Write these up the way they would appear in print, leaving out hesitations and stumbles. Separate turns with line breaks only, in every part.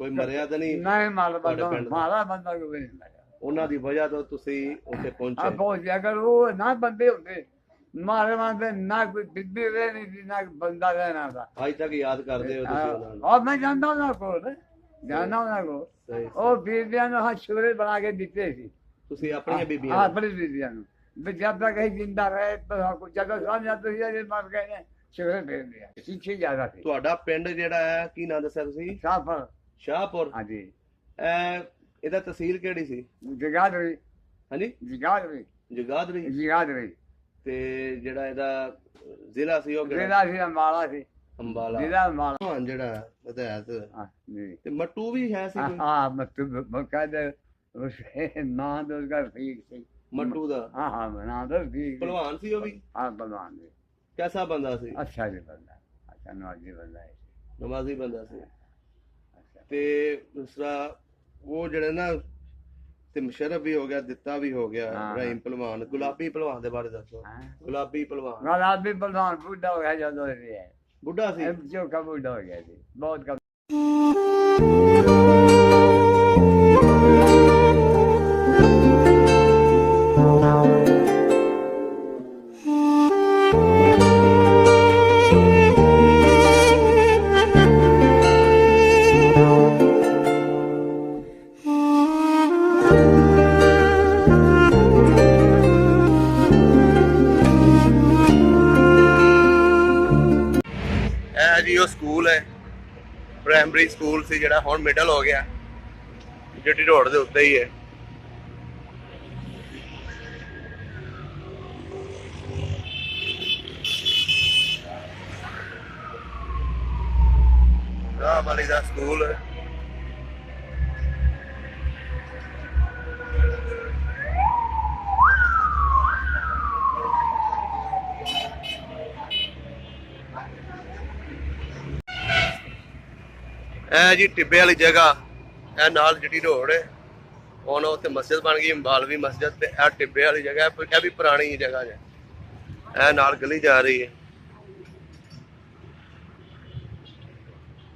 ਕੋਈ ਮਰਿਆ ਤਾਂ ਨਹੀਂ?
नहीं मारा
ਤੁਹਾਡੇ
बंदा
ਪਿੰਡ ਦਾ?
मारा बंदा को भी नहीं मारा
ਉਹਨਾਂ ਦੀ ਵਜ੍ਹਾ ਤੋਂ ਤੁਸੀਂ ਉੱਥੇ
अब
ਪਹੁੰਚੇ।
पहुंच गया अगर वो ना बंदे होते मारे मारते ना कोई बिजली रह नहीं थी ना बंदा रहना था
ਅੱਜ ਤੱਕ ਯਾਦ ਕਰਦੇ ਹੋ ਤੁਸੀਂ ਉਹਨਾਂ ਨੂੰ?
और मैं जानता हूँ ना को जानता हूँ ना को
ਸਹੀ।
ਉਹ ਬੀਬੀਆਂ ਨੂੰ ਹਾਂ ਛੁਰੇ ਬਣਾ ਕੇ ਦਿੱਤੇ ਸੀ
ਤੁਸੀਂ ਆਪਣੀਆਂ ਬੀਬੀਆਂ
ਹਾਂ
ਨੂੰ?
ਆਪਣੀ ਬੀਬੀਆਂ ਨੂੰ ਵੀ ਜਦ ਤੱਕ ਇਹ ਜਿੰਦਾ ਰਹੇ ਤਾਂ ਜਦੋਂ ਸਮਝਿਆ ਤੁਸੀਂ ਇਹ ਮਰ ਗਏ ਨੇ ਛੁਰੇ ਫੇਰ ਦਿਆ ਪਿੱਛੇ ਜ਼ਿਆਦਾ ਸੀ
ਤੁਹਾਡਾ ਪਿੰਡ ਜਿਹੜਾ ਹੈ ਕੀ ਨਾਂ ਦੱਸਿਆ ਤੁਸੀਂ?
ਸਾਫਰ
ਸ਼ਾਹਪੁਰ।
ਹਾਂਜੀ
ਇਹਦਾ ਤਹਿਸੀਲ ਕਿਹੜੀ ਸੀ?
ਜਗਾਦਰੀ
ਹਾਂਜੀ
ਜਗਾਦਰੀ
ਜਗਾਦਰੀ।
ਜਗਾਦਰੀ
ਤੇ ਜਿਹੜਾ ਇਹਦਾ ਜ਼ਿਲ੍ਹਾ ਸੀ ਉਹ ਕਿਹੜਾ?
ਜ਼ਿਲ੍ਹਾ ਸੀ ਅੰਬਾਲਾ ਸੀ
ਅੰਬਾਲਾ।
ਜ਼ਿਲ੍ਹਾ ਅੰਬਾਲਾ
ਹਾਂ ਜਿਹੜਾ ਵਿਧਾਇਕ
ਹਾਂ ਜੀ
ਤੇ ਮੱਟੂ ਵੀ ਹੈ ਸੀ ਕੋਈ?
ਹਾਂ ਮਤਲਬ ਬਕਾਇਦਾ ਉਸ ਨਾਂ ਦਾ ਉਸਦਾ ਠੀਕ ਸੀ
ਮੱਟੂ ਦਾ
हाँ हाँ ਨਾਂ ਦਾ ਠੀਕ
ਪਹਿਲਵਾਨ ਸੀ ਉਹ ਵੀ?
हाँ बलवान जी
ਕੈਸਾ ਬੰਦਾ ਸੀ?
अच्छा जी बंदा अच्छा नवाजी बंदा है
ਨਮਾਜ਼ੀ ਬੰਦਾ ਸੀ।
अच्छा
ਤੇ ਦੂਸਰਾ ਉਹ ਜਿਹੜਾ ਨਾ ਤੇ ਮੁਸ਼ਰਫ ਵੀ ਹੋ ਗਿਆ, ਦਿੱਤਾ ਵੀ ਹੋ ਗਿਆ,
ਹਾਂ।
ਇਬਰਾਹੀਮ ਪਹਿਲਵਾਨ। ਗੁਲਾਬੀ ਪਹਿਲਵਾਨ ਦੇ ਬਾਰੇ ਦੱਸੋ।
हाँ
ਗੁਲਾਬੀ ਪਹਿਲਵਾਨ
वाला भी बलवान बूढ़ा हो गया जो है
ਬੁੱਢਾ ਸੀ?
जो का बूढ़ा हो गया जी बहुत का
ਇਹ ਜੀ ਉਹ ਸਕੂਲ ਹੈ, ਪ੍ਰਾਇਮਰੀ ਸਕੂਲ ਸੀ ਜਿਹੜਾ ਹੁਣ ਮਿਡਲ ਹੋ ਗਿਆ, ਜੱਟੀ ਰੋਡ ਦੇ ਉੱਤੇ ਹੀ ਹੈ। ਰਾਹ ਵਾਲੀ ਦਾ ਸਕੂਲ ਹੈ। ਇਹ ਜੀ ਟਿੱਬੇ ਵਾਲੀ ਜਗ੍ਹਾ, ਇਹ ਨਾਲ ਜੱਟੀ ਰੋਡ ਹੈ। ਹੁਣ ਉੱਥੇ ਮਸਜਿਦ ਬਣ ਗਈ, ਬਾਲਵੀ ਮਸਜਿਦ। ਤੇ ਇਹ ਟਿੱਬੇ ਵਾਲੀ ਜਗ੍ਹਾ, ਇਹ ਵੀ ਪੁਰਾਣੀ ਜਗ੍ਹਾ ਹੈ। ਇਹ ਨਾਲ ਗਲੀ ਜਾ ਰਹੀ ਹੈ।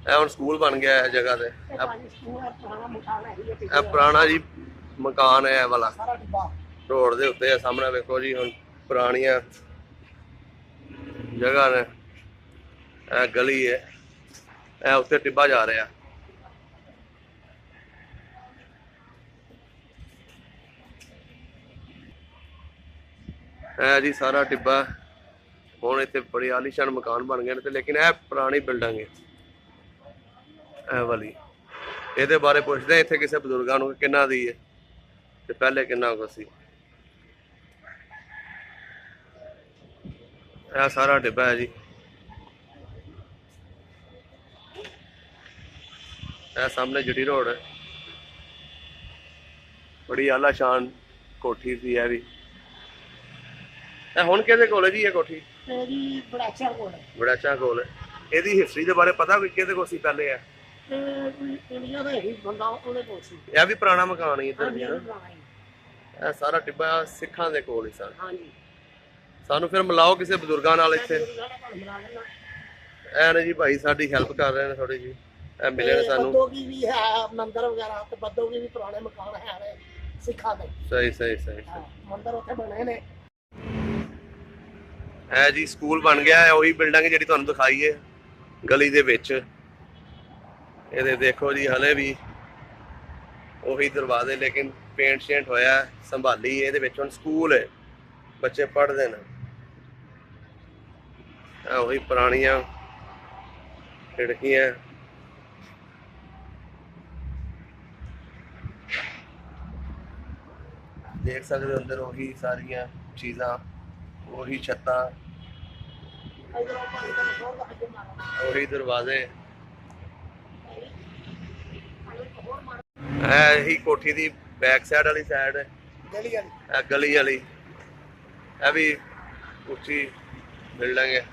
ਇਹ ਹੁਣ ਸਕੂਲ ਬਣ ਗਿਆ ਹੈ ਜਗ੍ਹਾ ਤੇ। ਇਹ ਪੁਰਾਣਾ ਜੀ ਮਕਾਨ ਹੈ ਇਹ ਵਾਲਾ, ਰੋਡ ਦੇ ਉੱਤੇ ਹੈ ਸਾਹਮਣੇ ਵੇਖੋ ਜੀ। ਹੁਣ ਪੁਰਾਣੀਆਂ ਜਗ੍ਹਾ ਨੇ। ਇਹ ਗਲੀ ਹੈ, ਇਹ ਉੱਤੇ ਟਿੱਬਾ ਜਾ ਰਿਹਾ। ਇਹ ਜੀ ਸਾਰਾ ਟਿੱਬਾ। ਹੁਣ ਇੱਥੇ ਬੜੇ ਆਲੀਸ਼ਾਨ ਮਕਾਨ ਬਣ ਗਏ ਨੇ, ਤੇ ਲੇਕਿਨ ਇਹ ਪੁਰਾਣੀ ਬਿਲਡਿੰਗ ਹੈ ਇਹ ਵਾਲੀ। ਇਹਦੇ ਬਾਰੇ ਪੁੱਛਦੇ ਇੱਥੇ ਕਿਸੇ ਬਜ਼ੁਰਗਾਂ ਨੂੰ ਕਿੰਨਾ ਦੀ ਹੈ ਤੇ ਪਹਿਲੇ ਕਿੰਨਾ ਕੁ ਸੀ। ਇਹ ਸਾਰਾ ਟਿੱਬਾ ਹੈ ਜੀ। ਇਹ ਸਾਹਮਣੇ ਜੱਟੀ ਰੋਡ ਹੈ, ਬੜੀ ਆਲੀਸ਼ਾਨ ਕੋਠੀ ਸੀ ਇਹ ਵੀ। ਇਹ ਹੁਣ ਕਿਹਦੇ ਕੋਲ ਹੈ ਜੀ ਇਹ ਕੋਠੀ?
ਜੀ ਬੜਾਚਾ ਕੋਲ ਹੈ।
ਬੜਾਚਾ ਕੋਲ ਹੈ। ਇਹਦੀ ਹਿਸਟਰੀ ਦੇ ਬਾਰੇ ਪਤਾ ਕੋਈ ਕਿਹਦੇ ਕੋਲ ਸੀ ਪਹਿਲੇ? ਹੈ
ਤੇ ਇੰਡੀਆ ਦਾ ਹੀ ਬੰਦਾ ਉਹਦੇ ਕੋਲ ਸੀ।
ਇਹ ਵੀ ਪੁਰਾਣਾ ਮਕਾਨ ਹੀ ਇੱਧਰ ਵੀ ਹੈ ਨਾ?
ਪੁਰਾਣਾ ਹੀ।
ਇਹ ਸਾਰਾ ਟਿੱਬਾ ਸਿੱਖਾਂ ਦੇ ਕੋਲ ਹੀ ਸਨ।
ਹਾਂਜੀ
ਸਾਨੂੰ ਫਿਰ ਮਿਲਾਓ ਕਿਸੇ ਬਜ਼ੁਰਗਾਂ ਨਾਲ ਇੱਥੇ।
ਤੁਹਾਨੂੰ ਮਿਲਾ ਦੇਣਾ।
ਇਹ ਨੇ ਜੀ ਭਾਈ ਸਾਡੀ ਹੈਲਪ ਕਰ ਰਹੇ ਨੇ ਥੋੜੀ ਜੀ। ਇਹ ਮਿਲੇ ਨੇ ਸਾਨੂੰ।
ਬੱਦੋਗੀ ਵੀ ਹੈ ਮੰਦਰ ਵਗੈਰਾ, ਤੇ ਬੱਦੋਗੀ ਵੀ ਪੁਰਾਣੇ ਮਕਾਨ ਹੈ ਨੇ ਸਿੱਖਾਂ ਦੇ।
ਸਹੀ ਸਹੀ ਸਹੀ।
ਹਾਂ, ਮੰਦਰ ਉੱਥੇ ਬਣੇ ਨੇ।
ਇਹ ਜੀ ਸਕੂਲ ਬਣ ਗਿਆ ਹੈ, ਉਹੀ ਬਿਲਡਿੰਗ ਜਿਹੜੀ ਤੁਹਾਨੂੰ ਦਿਖਾਈ ਹੈ ਗਲੀ ਦੇ ਵਿੱਚ। ਇਹਦੇ ਦੇਖੋ ਜੀ ਹਲੇ ਵੀ ਉਹੀ ਦਰਵਾਜ਼ੇ, ਲੇਕਿਨ ਪੇਂਟ ਸ਼ੇਂਟ ਹੋਇਆ, ਸੰਭਾਲੀ। ਇਹਦੇ ਵਿੱਚ ਹੁਣ ਸਕੂਲ ਹੈ, ਬੱਚੇ ਪੜ੍ਹਦੇ ਨੇ। ਇਹ ਉਹੀ ਪੁਰਾਣੀਆਂ ਖਿੜਕੀਆਂ। ਦੇਖ ਸਕਦੇ ਹੋ ਅੰਦਰ ਉਹੀ ਸਾਰੀਆਂ ਚੀਜ਼ਾਂ, ਉਹੀ ਛੱਤਾਂ, ਉਹੀ ਦਰਵਾਜ਼ੇ। ਇਹ ਹੀ ਕੋਠੀ ਦੀ ਬੈਕ ਸਾਈਡ ਵਾਲੀ ਸਾਈਡ ਹੈ,
ਗਲੀ ਵਾਲੀ।
ਇਹ ਗਲੀ ਵਾਲੀ। ਇਹ ਵੀ ਉੱਚੀ ਬਿਲਡਿੰਗ ਹੈ।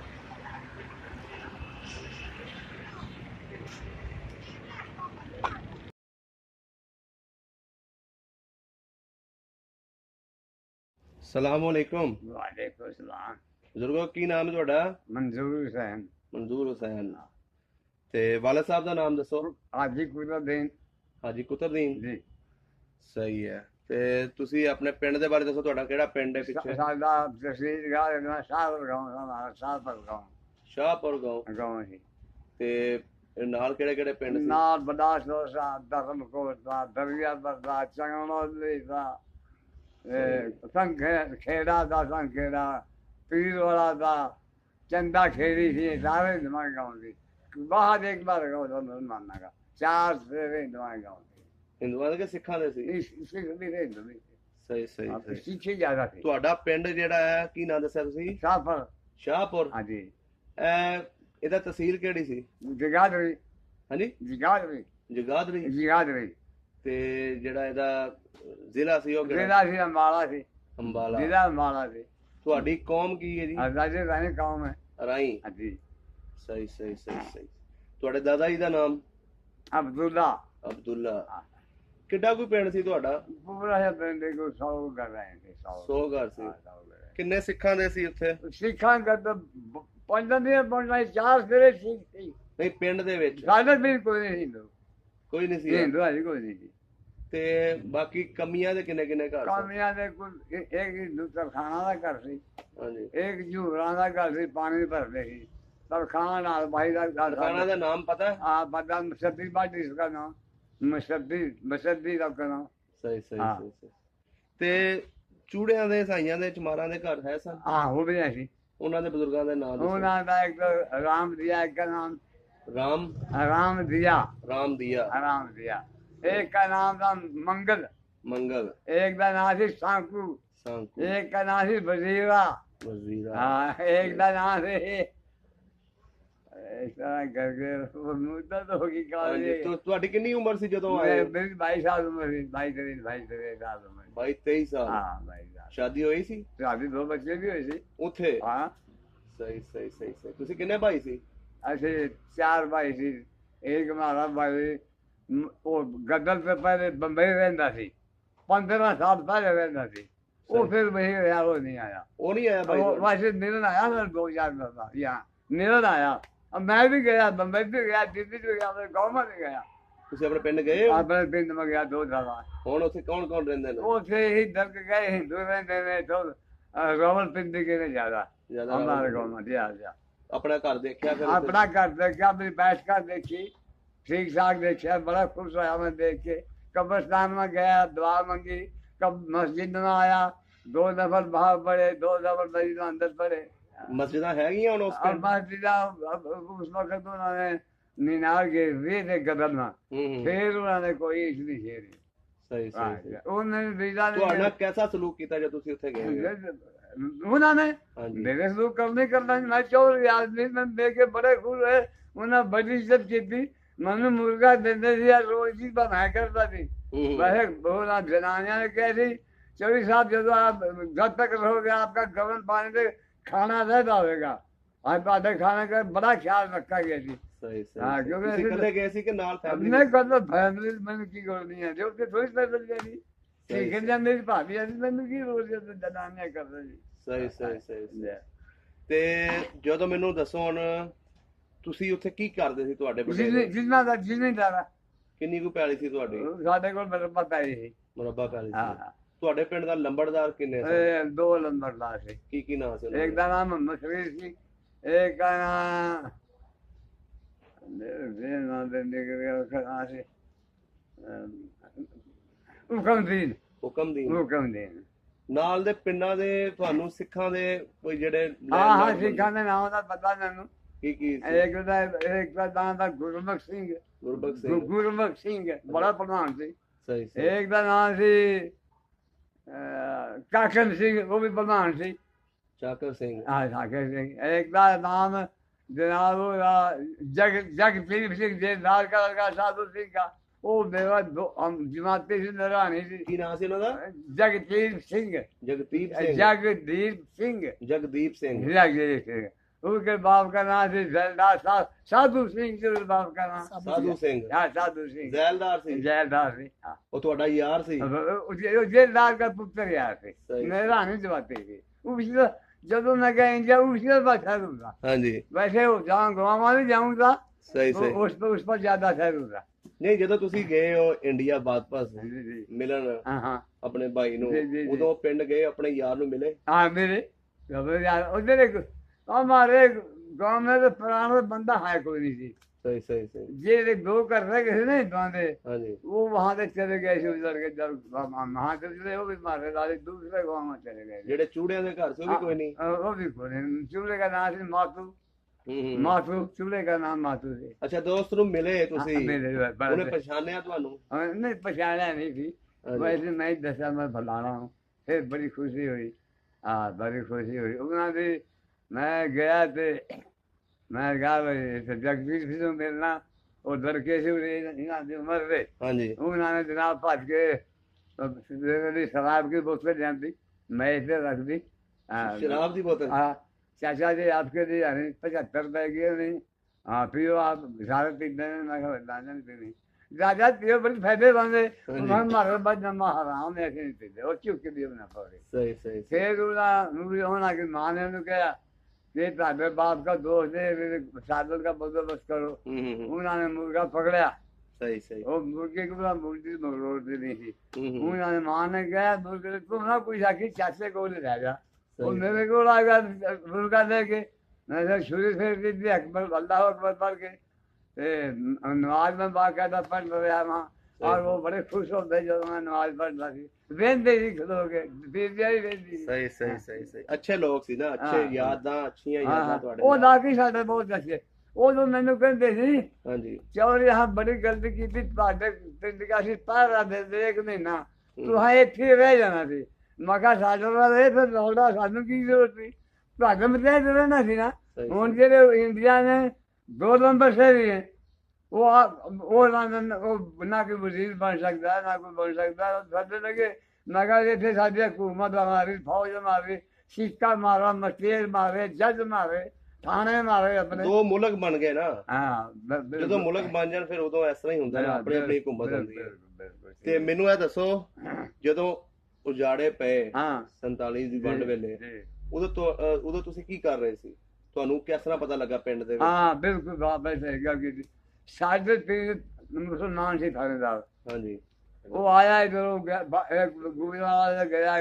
ਸਲਾਮ ਅਲੈਕੁਮ।
वालेकुम सलाम
ਬਜ਼ੁਰਗੋ ਕੀ ਨਾਮ ਹੈ ਤੁਹਾਡਾ?
मंजूर हुसैन।
ਮਨਜ਼ੂਰ ਹੁਸੈਨ। ਤੇ ਵਾਲਦ ਸਾਹਿਬ ਦਾ ਨਾਮ ਦੱਸੋ।
ਹਾਜੀ ਕੁਦਰਦੀਨ
ਹਾਜੀ ਕੁਤਰਦੀਨ।
ਜੀ।
ਸਹੀ ਹੈ। ਤੇ ਤੁਸੀਂ ਆਪਣੇ ਪਿੰਡ ਦੇ ਬਾਰੇ ਦੱਸੋ, ਤੁਹਾਡਾ ਕਿਹੜਾ ਪਿੰਡ ਹੈ ਪਿੱਛੇ?
ਸਾਡਾ ਤਹਿਸੀਲ ਗਾਂ ਸ਼ਾਹਪੁਰ ਗਾਉਂ ਹਮਾਰਾ ਸ਼ਾਹਪੁਰ ਗਾਉਂ
ਸ਼ਾਹਪੁਰ ਗਾਉਂ।
ਗਾਉਂ ਸੀ।
ਤੇ ਨਾਲ ਕਿਹੜੇ ਕਿਹੜੇ ਪਿੰਡ ਸੀ?
ਨਾਲ ਬਦਾਸੋ ਸਾ ਧਰਮਕੋਟ ਦਾ ਦਰਿਆਪੁਰ ਦਾ ਚੰਗਨੌਲੀ ਦਾ ਸੰਖੇ ਖੇੜਾ ਦਾ ਸੰਖੇੜਾ ਪੀਰ ਵਾਲਾ ਦਾ ਚੰਦਾ ਖੇੜੀ ਸੀ ਸਾਰੇ ਦਿਮਾਗ ਗਾਉਂ ਸੀ। ਬਾਹਰ ਇੱਕ ਬਾਰ ਗਾਉਂ ਦਾ ਮਾਨਨਾ ਦਾ 4 ਸਵੇਰੇ ਦਿਮਾਗ ਗਾਉਂ
ਹਿੰਦੂਆਂ ਦੇ ਕਿ ਸਿੱਖਾਂ ਦੇ ਸੀ?
ਇਸ ਸਿੱਖ ਵੀ ਰਹੇ ਹਿੰਦੂ ਵੀ
ਸਹੀ ਸਹੀ
ਆਪ
ਸਹੀ।
ਸਿੱਖੀ ਜ਼ਿਆਦਾ ਸੀ।
ਤੁਹਾਡਾ ਪਿੰਡ ਜਿਹੜਾ ਹੈ ਕੀ ਨਾਮ ਦੱਸਿਆ ਤੁਸੀਂ?
ਸ਼ਾਹਪੁਰ।
ਸ਼ਾਹਪੁਰ।
ਹਾਂਜੀ।
ਇਹਦਾ ਤਹਿਸੀਲ ਕਿਹੜੀ ਸੀ?
ਜਗਾਦਰੀ।
ਹਾਂਜੀ
ਜਗਾਦਰੀ।
ਜਗਾਦਰੀ।
ਜਗਾਦਰੀ।
ਤੇ ਜਿਹੜਾ ਇਹਦਾ ਜ਼ਿਲ੍ਹਾ ਸੀ ਉਹ ਕਿਹੜਾ?
ਜ਼ਿਲ੍ਹਾ ਸੀ ਅੰਬਾਲਾ ਸੀ।
ਅੰਬਾਲਾ।
ਜ਼ਿਲ੍ਹਾ ਅੰਬਾਲਾ ਸੀ।
ਤੁਹਾਡੀ ਕੌਮ ਕੀ ਹੈ ਜੀ?
ਰਾਜੇ ਰਾਣੀ ਕੌਮ ਹੈ।
ਰਾਈ।
ਹਾਂਜੀ।
ਸਹੀ ਸਹੀ ਸਹੀ ਸਹੀ। ਤੁਹਾਡੇ ਦਾਦਾ ਜੀ ਦਾ ਨਾਮ?
ਅਬਦੁੱਲਾ।
ਅਬਦੁੱਲਾ। ਕਿੱਡਾ ਕੋਈ ਪਿੰਡ ਸੀ ਤੁਹਾਡਾ?
ਪੂਰਾ ਹੈ ਪਿੰਡ ਦੇ ਕੋ 100 ਕਰ ਰਹੇ ਸੀ।
100 ਘਰ ਸੀ। ਕਿੰਨੇ ਸਿੱਖਾਂ ਦੇ ਸੀ ਉੱਥੇ?
ਸਿੱਖਾਂ ਦਾ ਤਾਂ ਪੰਜ ਦਿਨ ਪਹੁੰਚਣਾ 4 ਸਵੇਰੇ ਸਿੱਖ ਸੀ।
ਨਹੀਂ ਪਿੰਡ ਦੇ ਵਿੱਚ
ਸਾਡੇ ਵੀ ਕੋਈ ਨਹੀਂ ਹਿੰਦੂ।
ਕੋਈ ਨਹੀਂ ਸੀ?
ਹਿੰਦੂ ਅਜੇ ਕੋਈ ਨਹੀਂ ਸੀ।
ਤੇ ਬਾਕੀ ਕਮੀਆਂ ਦੇ ਕਿੰਨੇ ਕਿੰਨੇ ਘਰ ਸੀ?
ਕਾਮਿਆਂ ਦੇ ਕੋਲ ਇੱਕ ਹਿੰਦੂ ਤਰਖਾਣਾ ਦਾ ਘਰ ਸੀ।
ਹਾਂਜੀ।
ਇੱਕ ਝੂਰਾਂ ਦਾ ਘਰ ਸੀ, ਪਾਣੀ ਭਰਦੇ ਸੀ। ਤਰਖਾਣਾ ਨਾਲ ਭਾਈ ਦਾ ਘਰ।
ਖਾਣਾ ਦਾ ਨਾਮ ਪਤਾ?
हाँ बता मसदी बाटी इसका नाम मसदी का नाम।
ਸਹੀ ਸਹੀ
ਹਾਂ।
ਸਹੀ ਸਹੀ। ਤੇ ਚੂੜਿਆਂ ਦੇ ਸਾਈਆਂ ਦੇ ਚਮਾਰਾਂ ਦੇ ਘਰ ਹੈ ਸਨ?
हाँ वो भी ऐसी।
ਉਹਨਾਂ ਦੇ ਬਜ਼ੁਰਗਾਂ ਦੇ ਨਾਮ ਦੱਸੋ।
उन्होंने का एक तो राम दिया, एक का नाम
ਰਾਮ।
राम दिया।
ਰਾਮ ਦੀਆ।
राम दिया। एक का नाम था मंगल।
ਮੰਗਲ।
एक का नाम थी सांकू।
सांकू।
एक का नाम थी वजीरा।
ਵਜ਼ੀਰਾ।
हाँ एक का नाम थे इस तरह करके वो मुद्दा तो होगी
ਹਾਂਜੀ। ਤੁਹਾਡੀ ਕਿੰਨੀ ਉਮਰ ਸੀ ਜਦੋਂ ਆਏ?
मेरी 22 साल उम्र थी। 22 साल उम्र।
22 23 ਸਾਲ।
हाँ 22 साल।
ਸ਼ਾਦੀ ਹੋਈ ਸੀ
शादी 2 बच्चे भी हुए थे।
ਉੱਥੇ?
हाँ
ਸਹੀ ਸਹੀ ਸਹੀ ਸਹੀ। ਤੁਸੀਂ ਕਿੰਨੇ ਭਾਈ ਸੀ?
ऐसे 4 भाई थी। एक हमारा भाई वो गदर से पहले बम्बई रहता थी। 15 साल पहले रहता थी। वो
सही।
फिर वही रहा, वो नहीं आया।
ਉਹ ਨਹੀਂ ਆਇਆ ਭਾਈ
वो
ਤੁਹਾਡਾ?
वैसे मिलन आया ना 2000 में था यहाँ मिलन आया। अब मैं भी गया, बम्बई भी गया, दिल्ली भी गया, अपने गाँव में भी गया।
ਤੁਸੀਂ ਆਪਣੇ ਪਿੰਡ ਗਏ ਹੋ?
अपने पिंड में गया 2 साल।
ਹੁਣ ਉੱਥੇ ਕੌਣ ਕੌਣ ਰਹਿੰਦੇ ਨੇ?
वो थे ही दल के गए हिंदू रहते में तो रावल पिंडी के नहीं ज्यादा
ਜ਼ਿਆਦਾ
हमारे गाँव में दिया गया।
ਆਪਣਾ ਘਰ ਦੇਖਿਆ ਫਿਰ?
अपना घर देखा, अपनी बैठ कर देखी, ठीक ठाक देखा, बड़ा खुश हुआ मैं देख के। कब्रिस्तान में गया, दुआ मांगी, कब मस्जिद में आया, 2 नफर बाहर पड़े, 2 नफर मस्जिद में अंदर पड़े।
ਮਸਜਿਦਾਂ ਹੈਗੀਆਂ ਹੁਣ ਉਸ
और
ਪਿੰਡ?
मस्जिद उस वक्त उन्होंने मीनार गिरवी थे गदर में,
ਹੂੰ।
फिर उन्होंने कोई ईट नहीं घेरी।
ਸਹੀ ਸਹੀ ਸਹੀ।
उन्होंने वीजा
ਤੁਹਾਡਾ
नहीं
ਕਿਹਦਾ ਸਲੂਕ ਕੀਤਾ ਜਦ ਤੁਸੀਂ ਉੱਥੇ ਗਏ ਹੋ?
उन्होंने
ਹਾਂਜੀ।
मेरे से करने करना मैं 4 आदमी में देख के बड़े खुश हुए। उन्हें बड़ी इज्जत की थी। मैंने मुर्गा देते थे, रोज ही बनाया करता थी।
ਹੂੰ।
वैसे बोला जनानिया ने कैसी चौधरी साहब जब आप जब तक रहोगे आपका गवन पानी से खाना रहता होगा। आज बातें खाने का बड़ा ख्याल रखा गया थी।
ਸਹੀ ਸਹੀ
ਹਾਂ,
ਸਹੀ।
ਕਿਉਂਕਿ
ਤੁਸੀਂ
ਅਸੀਂ-
ਇਕੱਲੇ ਗਏ ਸੀ ਕਿ ਨਾਲ ਫੈਮਿਲੀ?
मैं कहता फैमिली मैंने की करनी है जो कि थोड़ी पैदल गई ठीक है। जब मेरी भाभी आई मैंने की रोज जनानिया कर रही।
ਸਹੀ ਸਹੀ ਸਹੀ ਸਹੀ। ਤੇ ਜਦੋਂ ਮੈਨੂੰ ਦੱਸੋ ਹੁਣ ਤੁਸੀਂ ਉੱਥੇ ਕੀ ਕਰਦੇ ਸੀ? ਤੁਹਾਡੇ ਵੱਡੇ
जितना था जितनी था
ਕਿੰਨੀ ਕੁ ਪੈਲੀ ਸੀ ਤੁਹਾਡੀ?
साढ़े को मेरे पता ही थी।
ਮੁਰੱਬਾ ਪੈਲੀ ਸੀ।
हाँ
ਤੁਹਾਡੇ ਪਿੰਡ ਦਾ ਲੰਬੜਦਾਰ ਕਿੰਨੇ ਸਨ?
2 नंबर ला से।
ਕੀ ਨਾਮ ਸੀ ਉਹਨਾਂ
एक
ਦਾ?
का नाम मशहूर थी, एक का नाम हुक्मदीन।
ਹੁਕਮਦੀਨ।
हुक्मदीन।
ਨਾਲ ਦੇ ਪਿੰਡਾਂ ਦੇ ਤੁਹਾਨੂੰ ਸਿੱਖਾਂ ਦੇ ਕੋਈ ਜਿਹੜੇ
हाँ हाँ
landlord
सिखा ने नाम था पता मैनू।
ਕੀ ਕੀ ਸੀ?
एक का नाम था गुरमुख सिंह।
ਗੁਰਬਖਸ਼ ਸਿੰਘ।
गुरमुख सिंह बड़ा प्रधान थी।
ਸਹੀ ਸਹੀ।
एक का नाम थी काकन सिंह, वो भी प्रधान थी।
ਚਾਕਰ ਸਿੰਘ।
हाँ काकन सिंह। एक का नाम जनाब जगदीप सिंह जेदार का लड़का साधु सिंह का, वो मेरा हम जमाती से नरानी थी।
ਕੀ ਨਾਮ ਸੀ ਉਹਨਾਂ ਦਾ?
जगदीप सिंह।
ਜਗਦੀਪ ਸਿੰਘ।
जगदीप सिंह।
ਜਗਦੀਪ ਸਿੰਘ।
जगदीप सिंह। उसके बाप का नाम थी जयदार साधु सिंह के बाप का नाम।
ਸਾਧੂ ਸਿੰਘ।
हाँ साधु सिंह।
ਜ਼ੈਲਦਾਰ ਸੀ।
जयदार सिंह। हाँ।
ਉਹ ਤੁਹਾਡਾ ਯਾਰ ਸੀ?
जेलदार का पुत्र यार थे।
सही।
नहरानी जमाती थी। उसका जब मैं गया इंडिया उसका बादशाह दूंगा।
ਹਾਂਜੀ।
वैसे वो जहाँ गाँव में जाऊंगा
ਸਹੀ
तो
ਸਹੀ
उस पर ज्यादा खैर होगा।
ਨਹੀਂ ਜਦੋਂ ਤੁਸੀਂ ਗਏ ਹੋ ਇੰਡੀਆ ਵਾਪਸ
जी जी
ਮਿਲਣ
हाँ हाँ
ਆਪਣੇ ਭਾਈ ਨੂੰ
ਜੀ, ਜੀ, ਜੀ।
ਉਦੋਂ ਪਿੰਡ ਗਏ ਆਪਣੇ ਯਾਰ ਨੂੰ ਮਿਲੇ
हाँ मेरे यार उधर एक हमारे गांव में तो पुराना बंदा है कोई नहीं थी।
ਸਹੀ ਸਹੀ ਸਹੀ
ये एक दो कर रहे थे ना बांधे,
ਹਾਂਜੀ
वो वहां से चले गए थे उधर के जब वहां से चले वो भी मारे डाले दूसरे गांव में चले गए।
ਜਿਹੜੇ ਚੂੜਿਆਂ ਦੇ ਘਰ ਸੀ ਉਹ ਵੀ ਕੋਈ ਨਹੀਂ
वो भी कोई नहीं। चूल्हे का नाम से माथू,
ਹੂੰ
माथू चूल्हे का नाम माथू से।
ਅੱਛਾ ਦੋਸਤ ਨੂੰ ਮਿਲੇ ਤੁਸੀਂ
मेरे
ਉਹਨੇ ਪਛਾਣਿਆ ਤੁਹਾਨੂੰ
नहीं पहचाना नहीं थी,
ਹਾਂਜੀ
वैसे मैं ही दशा में फलाना हूँ। फिर बड़ी खुशी हुई, हाँ बड़ी खुशी हुई। उन्होंने मैं गया थे, मैं कहा भाई जगदीश भी तो मिलना उधर कैसे मर रहे।
ਹਾਂਜੀ
उन्होंने जनाब भज के शराब की बोतल जानती मैं इसे रख दी।
ਸ਼ਰਾਬ ਦੀ ਬੋਤਲ
हाँ चाचा जी आपके लिए यानी 75 रुपए की नहीं, हाँ पियो आप सारे पीते हैं। मैं कहा दादा नहीं पीनी, दादा पियो बड़े फायदे बंदे हमारे बाद जमा हराम ऐसे नहीं पीते और चुप के लिए बना पड़े।
ਸਹੀ ਸਹੀ
फिर उन्होंने की माँ ने उन्हें कहा कि ताबे बाप का दोस्त है सादल का बंदोबस्त करो। उन्होंने मुर्गा पकड़ा,
ਸਹੀ ਸਹੀ
वो मुर्गे की पूरा मुर्गी मरोड़ दी थी।
ਹੂੰ
उन्होंने माँ ने कहा मुर्गे तुम ना पूछा कि चाचे को ले जाएगा, वो
सही।
मेरे को आ गया मुर्गा लेके। मैंने छुरी फेर दी थी अकबर अल्लाह अकबर पढ़ के नमाज में बाकायदा पढ़ रहा वहाँ। और वो बड़े खुश होते जो मैं नमाज पढ़ रहा थी वेंदे ही खलोगे फिर जाई वेंदी।
ਸਹੀ ਸਹੀ ਸਹੀ ਸਹੀ ਅੱਛੇ ਲੋਕ ਸੀ ਨਾ ਅੱਛੇ
ਹਾਂ।
ਯਾਦਾਂ ਅੱਛੀਆਂ
हाँ
ਯਾਦਾਂ
हाँ
ਤੁਹਾਡੇ
वो
ਨਾਲ।
लागी साढ़े बहुत अच्छे। वो तो मैंने कहते सी
ਹਾਂਜੀ
चौर यहाँ बड़ी गलती की थी पिंड का सी पारा दे दे एक महीना तू हाँ इतने रह जाना थी। मका साडा रहे फिर लौड़ा सानू की जरूरत थी ਤੁਹਾਡੇ ਮਤਲਬ ਰਹਿਣਾ ਸੀ ਨਾ।
ਸਹੀ
ਹੁਣ ਜਿਹੜੇ ਇੰਡੀਆ ਨੇ 2 ਨੰਬਰ ਸ਼ਹਿਰੀ ਹੈ ਉਹ ਨਾ ਕੋਈ ਵਜ਼ੀਰ ਬਣ ਸਕਦਾ ਨਾ ਕੋਈ ਬਣ ਸਕਦਾ। ਸਾਡੇ ਲਗੇ ਮੈਂ ਕਿਹਾ ਇੱਥੇ ਸਾਡੀ ਹਕੂਮਤ ਹਮਾਰੀ ਫੌਜ ਹਮਾਰੀ ਸਿੱਕਾ ਮਾਰਾ ਮਸਤੇਰ ਮਾਰੇ ਜੱਜ ਮਾਰੇ ਥਾਣੇ ਮਾਰੇ ਆਪਣੇ।
ਦੋ ਮੁਲਕ ਬਣ ਗਏ ਨਾ
ਹਾਂ
ਜਦੋਂ ਮੁਲਕ ਬਣ ਜਾਣ ਫਿਰ ਉਦੋਂ ਇਸ ਤਰ੍ਹਾਂ ਹੀ ਹੁੰਦਾ ਨਾ ਆਪਣੀ ਆਪਣੀ ਹਕੂਮਤ ਹੁੰਦੀ ਹੈ। ਤੇ ਮੈਨੂੰ ਇਹ ਦੱਸੋ ਜਦੋਂ ਉਜਾੜੇ ਪਏ
ਹਾਂ
47 ਦੀ ਵੰਡ ਵੇਲੇ ਉਦੋਂ ਤੁਸੀਂ ਕੀ ਕਰ ਰਹੇ ਸੀ ਤੁਹਾਨੂੰ ਕਿਸ ਤਰ੍ਹਾਂ ਪਤਾ ਲੱਗਾ ਪਿੰਡ ਦੇ ਵਿੱਚ?
ਹਾਂ ਬਿਲਕੁਲ ਬਾਬਾ ਸਹੀ ਗੱਲ ਕੀਤੀ। ਸਾਡੇ ਪਿੰਡ ਮੁਸਲਮਾਨ ਸੀ ਥਾਣੇਦਾਰ
ਹਾਂਜੀ
ਉਹ ਆਇਆ ਇਧਰੋਂ ਗੁਜਰਾਤ ਗਿਆ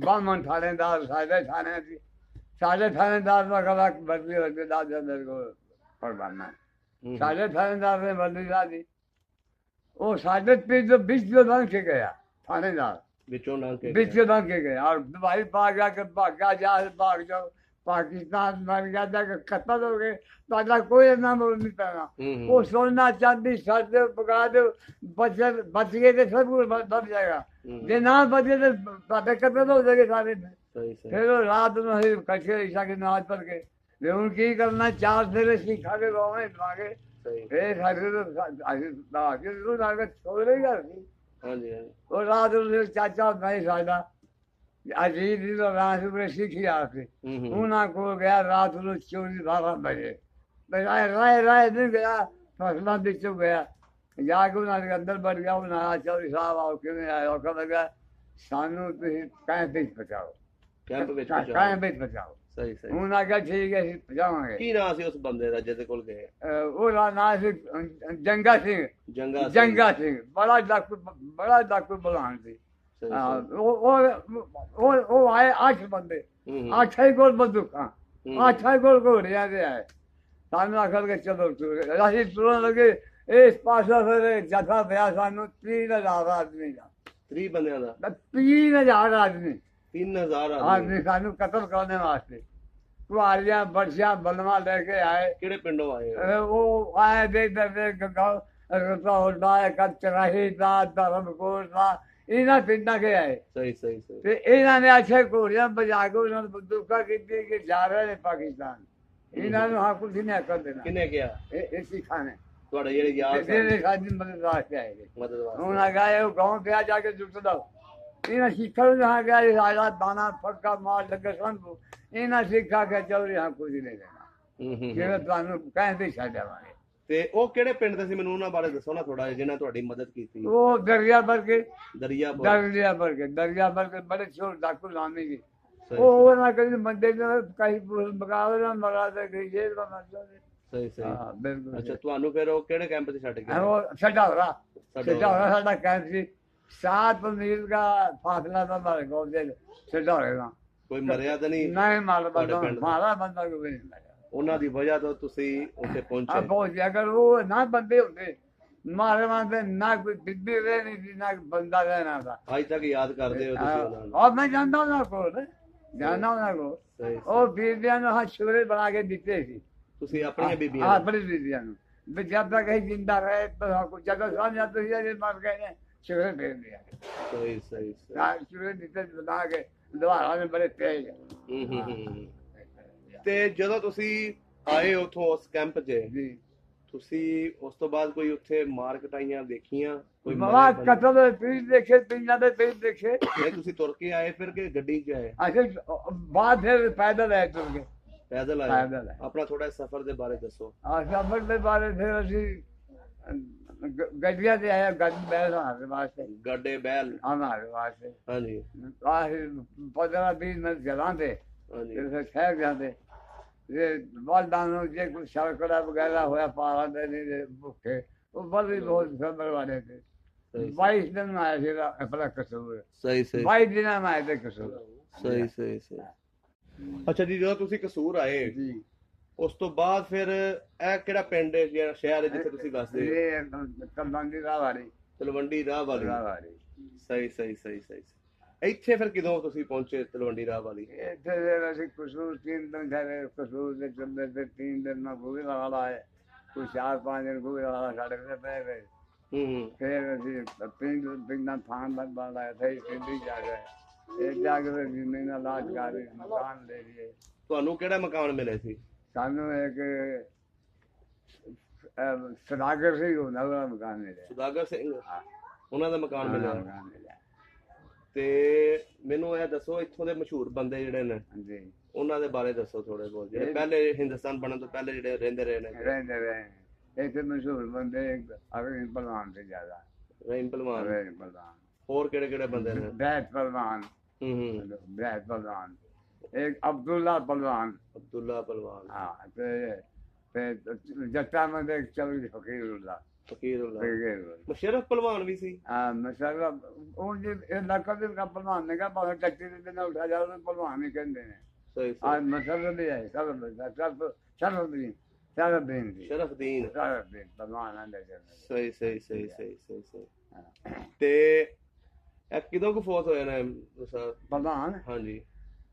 ਬਾਹਮਣ ਥਾਣੇਦਾਰ ਸਾਡੇ ਥਾਣੇ ਸੀ। ਸਾਡੇ ਥਾਣੇਦਾਰ ਦਾ ਗਲਾ ਬਦਲੀ ਲੱਗੇ ਦਾ ਮੇਰੇ ਕੋਲ ਪਰਵਾਨਾ ਸਾਡੇ ਥਾਣੇਦਾਰ ਨੇ ਬਦਲੀ ਦੀ ਉਹ ਸਾਡੇ ਪਿੰਡ ਦੇ ਵਿੱਚ ਲੰਘ ਕੇ ਗਿਆ ਥਾਣੇਦਾਰ
ਵਿੱਚੋਂ ਲੰਘ ਕੇ
बीच में भाग के गए और भाई भागा के भागा जा भाग जाओ पाकिस्तान मर गया था कि खत्म हो गए ताजा कोई नाम नहीं पाना। वो सोना चांदी सर पका दो बच गए थे सब कुछ बच जाएगा जे ना बचे तो ताजा खत्म हो जाएंगे सारे। फिर वो रात में कच्चे ईशा की नमाज पढ़ के उनकी करना 4 फेरे सीखा के गाँव में मांगे फिर छोड़ ही कर
ਹਾਂਜੀ ਹਾਂਜੀ
ਉਹ ਰਾਤ ਨੂੰ ਚਾਚਾ ਨਹੀਂ ਸਾਡਾ ਅਜੀਤ ਦੀ ਰਾਤ ਨੂੰ ਸਿੱਖਿਆ ਸੀ। ਉਹਨਾਂ ਕੋਲ ਗਿਆ ਰਾਤ ਨੂੰ 12 ਵਜੇ ਰਾਏ ਨਹੀਂ ਗਿਆ ਫਸਲਾਂ ਵਿੱਚੋਂ ਗਿਆ ਜਾ ਕੇ ਉਹਨਾਂ ਦੇ ਅੰਦਰ ਵੜ ਗਿਆ। ਉਹਨਾਂ ਚੌਧਰੀ ਸਾਹਿਬ ਆਓ ਕਿਵੇਂ ਆਏ ਉਹ ਕਹਿੰਦਾ ਸਾਨੂੰ ਤੁਸੀਂ ਕੈਂਪ ਵਿੱਚ ਪਹੁੰਚਾਓ
ਕੈਂਪ ਵਿੱਚ
ਕੈਂਪ ਵਿੱਚ ਪਹੁੰਚਾਓ।
ਸਹੀ ਸਹੀ
ਉਹਨਾਂ ਕਿਹਾ ਠੀਕ ਹੈ ਅਸੀਂ ਪਹੁੰਚਾਵਾਂਗੇ।
ਕੀ ਨਾਂ ਸੀ ਉਸ ਬੰਦੇ ਦਾ ਜਿਹਦੇ ਕੋਲ ਗਏ?
ਉਹਦਾ ਨਾਂ ਸੀ ਜੰਗਾ ਸਿੰਘ।
ਜੰਗਾ
ਸਿੰਘ ਬੜਾ ਡਾਕੂ ਬਲਾਨ ਸੀ।
ਸਹੀ
ਉਹ ਆਏ 8 ਬੰਦੇ 8 ਕੋਲ ਬੰਦੂਕਾਂ 8 ਕੋਲ ਘੋੜਿਆਂ ਦੇ ਆਏ। ਸਾਨੂੰ ਆਖਰ ਕੇ ਚਲੋ ਅਸੀਂ ਤੁਰਨ ਲੱਗੇ ਇਸ ਪਾਸੇ ਫਿਰ ਜਥਾ ਪਿਆ ਸਾਨੂੰ 30,000 ਆਦਮੀ ਦਾ
30 ਬੰਦਿਆਂ ਦਾ
30,000 ਆਦਮੀ
3000
ਆਦਮੀ ਸਾਨੂੰ ਕਤਲ ਕਰਨ ਵਾਸਤੇ ਕੁਆਰੀਆਂ ਬਰਸ਼ਾ ਬਲਵਾ ਲੈ ਕੇ ਆਏ।
ਕਿਹੜੇ ਪਿੰਡੋਂ ਆਏ?
ਉਹ ਆਏ ਦੇ ਗਾਉਂ ਰਤੌੜਾ ਕਚਰਾਹੀ ਦਾ ਧਰਮਕੋਟ ਦਾ ਇਹਨਾਂ ਪਿੰਡਾਂ ਕੇ ਆਏ।
ਸਹੀ ਸਹੀ ਸਹੀ
ਤੇ ਇਹਨਾਂ ਨੇ ਅੱਛੇ ਘੋੜੀਆਂ ਬਜਾ ਕੇ ਉਹਨਾਂ ਨੂੰ ਬੰਦੂਕਾਂ ਕੀਤੀ ਕਿ ਜਾ ਰਹੇ ਨੇ ਪਾਕਿਸਤਾਨ। ਇਹਨਾਂ ਨੂੰ ਹਾਕੂ ਸੀ ਨੇ ਕਰ ਦੇਣਾ।
ਕਿਹਨੇ ਕਿਹਾ?
ਇਹ ਸਿੱਖਾਂ ਨੇ
ਤੁਹਾਡੇ ਜਿਹੜੇ ਯਾਰ
ਇਹਨੇ ਸਾਡੀ ਮਦਦ ਵਾਸਤੇ ਆਏ ਨੇ।
ਮਦਦ ਵਾਸਤੇ
ਉਹਨਾਂ ਗਏ ਉਹ ਗਾਉਂ ਤੇ ਆ ਜਾ ਕੇ ਜੁਟ ਦੋ ਇਹਨਾਂ ਸਿੱਖਾਂ ਨੂੰ ਜਹਾਂ ਗਿਆ ਰਾਜਾ ਦਾਣਾ ਫੱਕਾ ਮਾਰ ਲੱਗੇ ਸਾਨੂੰ ਇਹਨਾਂ ਸਿੱਖਾ ਕੇ ਚੌਰੀ ਹਾਕੂ ਜੀ ਨੇ ਦੇਣਾ ਜਿਵੇਂ ਤੁਹਾਨੂੰ ਕਹਿੰਦੇ ਛੱਡਾਵਾਂਗੇ।
ਤੇ ਉਹ ਕਿਹੜੇ ਪਿੰਡ ਦੇ ਸੀ ਮੈਨੂੰ ਉਹਨਾਂ ਬਾਰੇ ਦੱਸੋ ਨਾ ਥੋੜਾ ਜਿਨ੍ਹਾਂ ਤੁਹਾਡੀ ਮਦਦ ਕੀਤੀ?
ਉਹ ਦਰਿਆ ਭਰ ਕੇ
ਦਰਿਆ
ਭਰ ਕੇ ਬੜੇ ਛੋਟ ਡਾਕੂ ਲਾਣੇ ਕੀ ਉਹ ਨਾ ਕਦੀ ਮੰਦੇ ਕਈ ਮੁਕਾਬਲੇ ਨਾਲ ਮਰਾ ਦੇ ਗਈ ਜੇਲ੍ਹ ਦਾ ਮਰ ਜਾਂਦੇ।
ਸਹੀ ਸਹੀ
ਹਾਂ ਬਿਲਕੁਲ
ਅੱਛਾ ਤੁਹਾਨੂੰ ਫਿਰ ਉਹ ਕਿਹੜੇ ਕੈਂਪ 'ਚ ਛੱਡ
हाँ,
ਗਏ
वो सडौरा
सडौरा।
साडा कैंप सी 7 मील का फासला था हमारे गाँव से सडौरे का
ਕੋਈ ਮਰਿਆ ਤਾਂ ਨਹੀਂ
नहीं मार
ਤੁਹਾਡੇ
बंदा
ਪਿੰਡ ਦਾ?
मारा बंदा को भी नहीं मारा
ਉਹਨਾਂ ਦੀ ਵਜ੍ਹਾ ਤੋਂ ਤੁਸੀਂ ਉੱਥੇ
अब
ਪਹੁੰਚੇ
पहुंच गया अगर वो ना बंदे होते मारे मारते ना कोई बिजली रहनी थी ना बंदा रहना था
ਅੱਜ ਤੱਕ ਯਾਦ ਕਰਦੇ ਹੋ ਤੁਸੀਂ ਉਹਨਾਂ ਨੂੰ
और मैं जानता हूँ ना को जानता हूँ ना को
ਸਹੀ
ਉਹ ਬੀਬੀਆਂ ਨੂੰ ਹਾਂ ਛੁਰੇ ਬਣਾ ਕੇ ਦਿੱਤੇ ਸੀ
ਤੁਸੀਂ ਆਪਣੀਆਂ ਬੀਬੀਆਂ
ਹਾਂ
ਨੂੰ?
ਆਪਣੀ ਬੀਬੀਆਂ ਨੂੰ ਵੀ ਜਦ ਤੱਕ ਇਹ ਜਿੰਦਾ ਰਹੇ ਤਾਂ ਕੁਝ ਜਦੋਂ ਸਮਝਾ ਤੁਸੀਂ ਇਹ ਮਰ ਗਏ ਨੇ ਛੁਰੇ ਫੇਰ ਦਿਆ
ਸਹੀ ਸਹੀ ਸਹੀ
ਹਾਂ ਛੁਰੇ ਦਿੱਤੇ ਬਣਾ ਕੇ ਦੁਆਰਾ ਨੇ ਬੜੇ ਤੇਜ਼
ਹੂੰ। ਤੇ ਜਦੋਂ ਤੁਸੀਂ ਆਏ ਉਥੋਂ ਉਸ ਕੈਂਪ 'ਚ
ਜੀ
ਤੁਸੀਂ ਉਸ ਤੋਂ ਬਾਅਦ ਕੋਈ ਉੱਥੇ ਮਾਰ ਕਟਾਈਆਂ ਦੇਖੀਆਂ ਕੋਈ
ਬਾਬਾ
ਮਰੇ ਬੰਦੇ?
ਕਤਲ ਦੇ ਪੀਰ ਦੇਖੇ ਪਿੰਡਾਂ ਦੇ ਪੀਰ ਦੇਖੇ
ਨਹੀਂ ਤੁਸੀਂ ਤੁਰ ਕੇ ਆਏ ਫਿਰ ਕਿ ਗੱਡੀ 'ਚ ਆਏ
ਅਸੀਂ ਬਾਅਦ ਫਿਰ ਪੈਦਲ ਆਏ ਤੁਰ ਕੇ
ਪੈਦਲ ਆਏ
ਪੈਦਲ ਆਏ
ਆਪਣਾ ਥੋੜਾ ਸਫ਼ਰ ਦੇ ਬਾਰੇ ਦੱਸੋ
ਆ ਸਫ਼ਰ ਦੇ ਬਾਰੇ ਫਿਰ ਅਸੀਂ ਗੱਡੀਆਂ ਤੇ ਆਇਆ ਗੱਡੀ ਬੈਠ ਹਮਾਰੇ ਵਾਸਤੇ
ਗੱਡੇ ਬੈਲ
ਹਮਾਰੇ ਵਾਸਤੇ
ਹਾਂਜੀ
ਆਹ 15-20 ਮਿੰਟ ਚਲਾਉਂਦੇ
ਹਾਂਜੀ
ਫਿਰ ਠਹਿਰ ਜਾਂਦੇ ਇਹ ਬਾਲਦਾਂ ਨੂੰ ਜੇ ਕੋਈ ਸ਼ਰਕੜਾ ਵਗੈਰਾ ਹੋਇਆ ਪਾਲਾ ਦੇ ਨਹੀਂ ਭੁੱਖੇ ਉਹ ਬਲ ਵੀ ਬਹੁਤ ਸਬਰ ਵਾਲੇ थे
ਸਹੀ
22 ਦਿਨ में आया ਸੀ अपना कसूर
ਸਹੀ ਸਹੀ
22 ਦਿਨਾਂ में आए थे कसूर
ਸਹੀ ਸਹੀ ਸਹੀ ਅੱਛਾ ਜੀ ਜਦੋਂ ਤੁਸੀਂ ਕਸੂਰ ਆਏ
जी
ਉਸ ਤੋਂ ਬਾਅਦ ਫਿਰ ਇਹ ਕਿਹੜਾ ਪਿੰਡ ਹੈ ਜਿਹੜਾ ਸ਼ਹਿਰ ਹੈ ਜਿੱਥੇ ਤੁਸੀਂ ਵਸਦੇ ਹੋ
ये कलमंडी रावाड़ी
ਤਲਵੰਡੀ ਰਾਹ ਵਾਲੀ
रावाड़ी
ਸਹੀ ਸਹੀ ਸਹੀ ਸਹੀ ਇੱਥੇ ਫਿਰ ਕਿਦੋਂ ਤੁਸੀਂ ਪਹੁੰਚੇ ਤਲਵੰਡੀ ਰਾਹ ਵਾਲੀ
ਇੱਥੇ ਅਸੀਂ ਕਸੂਰ 3 ਦਿਨ ਠਹਿਰੇ ਕਸੂਰ ਦੇ ਚੱਲਦੇ ਤੇ 3 ਦਿਨ में गोभी लगा है कोई 4-5 दिन गोभी लगा सड़क से पै गए
ਹੂੰ
फिर ਅਸੀਂ ਪਿੰਡਾਂ ਥਾਂ ਬਣਾਇਆ था पिंडी जा गए एक जाके फिर जमीन इलाज कर मकान ले लिए
ਤੁਹਾਨੂੰ ਕਿਹੜਾ ਮਕਾਨ ਮਿਲੇ ਸੀ
ਸਾਨੂੰ ਇੱਕ ਸਦਾਗਰ ਸਿੰਘ ਹੁੰਦਾ ਉਹਦਾ ਮਕਾਨ ਮਿਲਿਆ
ਸੁਦਾਗਰ ਸਿੰਘ
ਹਾਂ।
ਉਹਨਾਂ ਦਾ ਮਕਾਨ ਮਿਲਿਆ
ਮਕਾਨ ਮਿਲਿਆ
ਤੇ ਮੈਨੂੰ ਇਹ ਦੱਸੋ ਇੱਥੋਂ ਦੇ ਮਸ਼ਹੂਰ ਬੰਦੇ ਜਿਹੜੇ ਨੇ
ਹਾਂਜੀ
ਉਹਨਾਂ ਦੇ ਬਾਰੇ ਦੱਸੋ ਥੋੜੇ ਬਹੁਤ ਜਿਹੜੇ ਪਹਿਲੇ ਹਿੰਦੁਸਤਾਨ ਬਣਨ ਤੋਂ ਪਹਿਲੇ ਜਿਹੜੇ ਰਹਿੰਦੇ ਰਹੇ ਨੇ
ਰਹਿੰਦੇ ਰਹੇ ਇੱਥੇ ਮਸ਼ਹੂਰ ਬੰਦੇ ਅਰਵਿੰਦ ਪਹਿਲਵਾਨ ਤੇ ਜ਼ਿਆਦਾ
ਰਹੀਮ ਪਹਿਲਵਾਨ
ਅਰਵਿੰਦ ਪਹਿਲਵਾਨ
ਹੋਰ ਕਿਹੜੇ ਕਿਹੜੇ ਬੰਦੇ ਨੇ
ਬੈਠ ਪਹਿਲਵਾਨ
ਹੂੰ
ਬੈਠ ਪਹਿਲਵਾਨ ਇੱਕ ਅਬਦੁੱਲਾ ਪਹਿਲਵਾਨ
ਅਬਦੁੱਲਾ ਪਹਿਲਵਾਨ
ਹਾਂ ਤੇ ਜੱਟਾਂ ਦੇ ਚੌਧਰੀ ਫਕੀਰੁੱਲਾ
ਫਕੀਰੁੱਲਾ
ਫਕੀਰੁੱਲਾ
ਮੁਸ਼ਰਫ ਪਹਿਲਵਾਨ ਵੀ ਸੀ
ਮਸਲਾ ਉਹ ਜੇ ਇਹ ਲਕਬ ਦੇ ਪਹਿਲਵਾਨ ਨੇ ਕਹਾ ਭਾਵੇਂ ਕੱਟੀ ਦੇ ਨਾਲ ਉਠਾ ਜਾਓ ਤਾਂ ਪਹਿਲਵਾਨ ਹੀ ਕਹਿੰਦੇ ਨੇ
ਸਹੀ
ਆ
ਸਹੀ
ਮਸਲਾ ਵੀ ਹੈ ਸਰਬਦੀਨ
ਸ਼ਰਫਦੀਨ
ਪਹਿਲਵਾਨ ਆਂਦੇ
ਸਹੀ ਸਹੀ ਸਹੀ ਸਹੀ ਸਹੀ ਸਹੀ ਤੇ ਇਹ ਕਿਦੋਂ ਕੁ ਫੌਤ ਹੋਏ ਨੇ ਸਰ
ਪਹਿਲਵਾਨ
ਹਾਂਜੀ